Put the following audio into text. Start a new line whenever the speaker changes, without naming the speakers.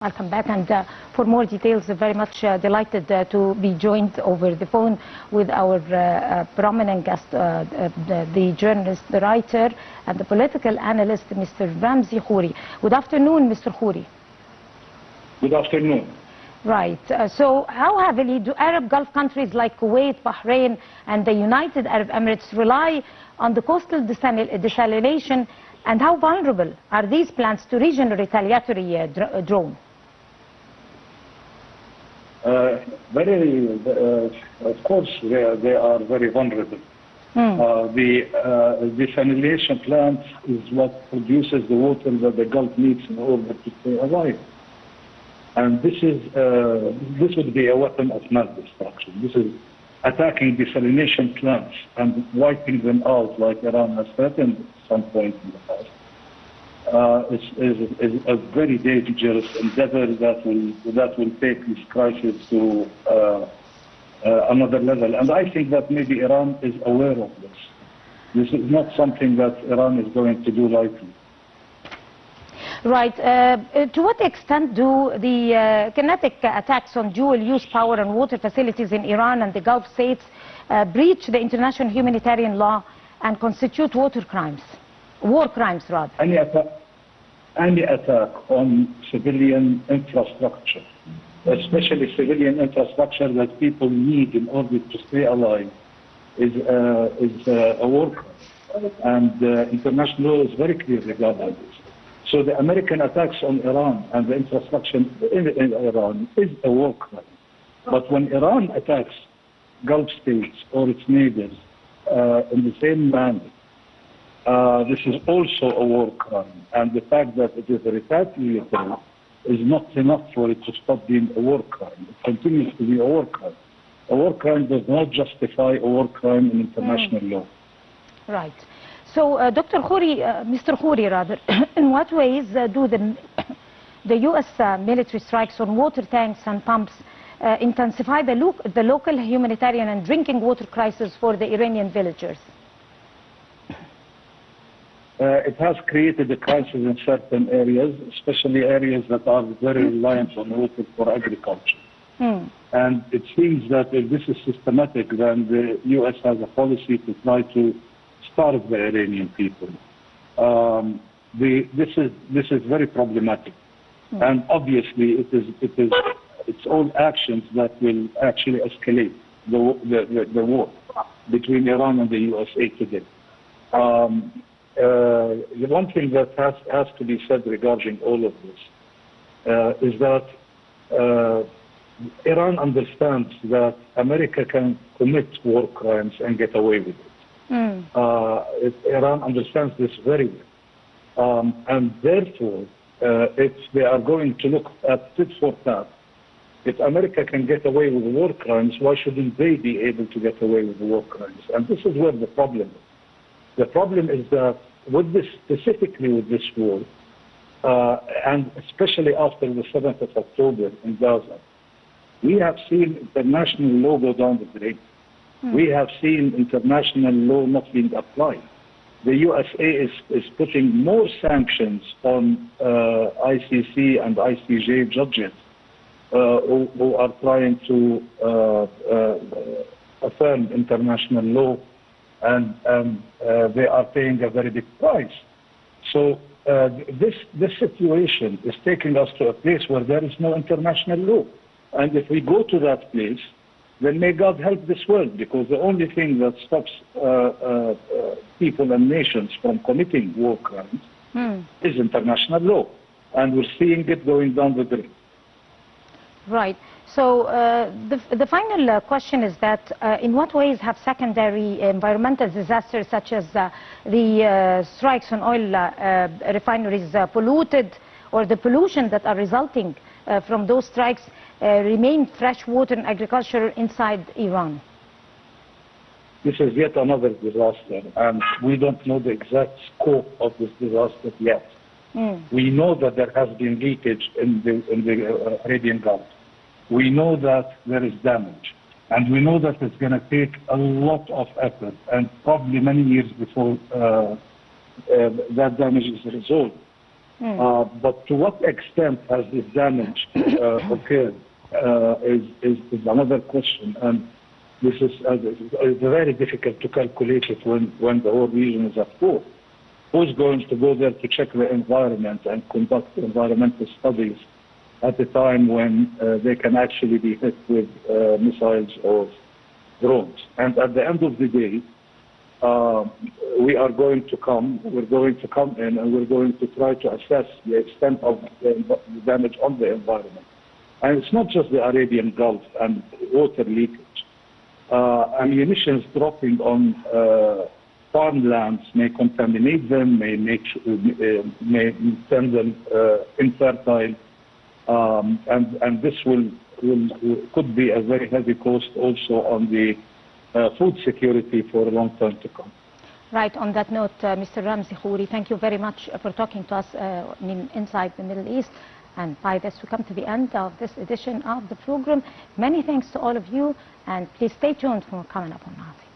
I'll come back and for more details, very much delighted to be joined over the phone with our prominent guest, the journalist, the writer, and the political analyst, Mr. Ramzy Khoury. Good afternoon, Mr. Khoury.
Good afternoon.
Right. So how heavily do Arab Gulf countries like Kuwait, Bahrain, and the United Arab Emirates rely on the coastal desalination, and how vulnerable are these plans to regional retaliatory drone?
Of course, they are very vulnerable. The desalination plant is what produces the water that the Gulf needs in order to stay alive. And this would be a weapon of mass destruction. This is attacking desalination plants and wiping them out like Iran has threatened at some point in the past. Is a very dangerous endeavor that will take this crisis to another level. And I think that maybe Iran is aware of this. This is not something that Iran is going to do lightly.
Right. To what extent do the kinetic attacks on dual-use power and water facilities in Iran and the Gulf states breach the international humanitarian law and constitute war crimes, rather?
Any attack on civilian infrastructure, especially civilian infrastructure that people need in order to stay alive, is a war crime. And international law is very clear regarding this. So the American attacks on Iran and the infrastructure in Iran is a war crime. But when Iran attacks Gulf states or its neighbors in the same manner, this is also a war crime. And the fact that it is a retaliatory is not enough for it to stop being a war crime. It continues to be a war crime. A war crime does not justify a war crime in international law.
Right. So, Dr. Khoury, Mr. Khoury, rather, in what ways do the U.S. Military strikes on water tanks and pumps intensify the local humanitarian and drinking water crisis for the Iranian villagers?
It has created a crisis in certain areas, especially areas that are very reliant on water for agriculture. And it seems that if this is systematic, then the U.S. has a policy to try to starve the Iranian people. This is very problematic, and obviously it's all actions that will actually escalate the war between Iran and the USA today. The one thing that has to be said regarding all of this is that Iran understands that America can commit war crimes and get away with it. Iran understands this very well. And therefore, if they are going to look at tit for tat, if America can get away with war crimes, why shouldn't they be able to get away with war crimes? And this is where the problem is. The problem is that specifically with this war, and especially after the 7th of October in Gaza, we have seen international law go down the drain. We have seen international law not being applied. The USA is putting more sanctions on ICC and ICJ judges who are trying to affirm international law, and they are paying a very big price. So this situation is taking us to a place where there is no international law. And if we go to that place, then may God help this world, because the only thing that stops people and nations from committing war crimes is international law. And we're seeing it going down the drain.
Right. So the final question is that in what ways have secondary environmental disasters such as the strikes on oil refineries polluted, or the pollution that are resulting from those strikes, remain fresh water and agriculture inside Iran?
This is yet another disaster, and we don't know the exact scope of this disaster yet. We know that there has been leakage in the Arabian Gulf. We know that there is damage, and we know that it's going to take a lot of effort and probably many years before that damage is resolved. But to what extent has this damage occurred is another question. And this is it's very difficult to calculate it when the whole region is at war. Who's going to go there to check the environment and conduct environmental studies at a time when they can actually be hit with missiles or drones? And at the end of the day, we're going to come in and we're going to try to assess the extent of the damage on the environment. And it's not just the Arabian Gulf and water leakage. Ammunition dropping on farmlands may contaminate them, may turn them infertile, and this could be a very heavy cost also on the food security for a long time to come.
Right. On that note, Mr. Ramzy Khoury, thank you very much for talking to us inside the Middle East. And by this, we come to the end of this edition of the program. Many thanks to all of you, and please stay tuned for more coming up on Ramzy.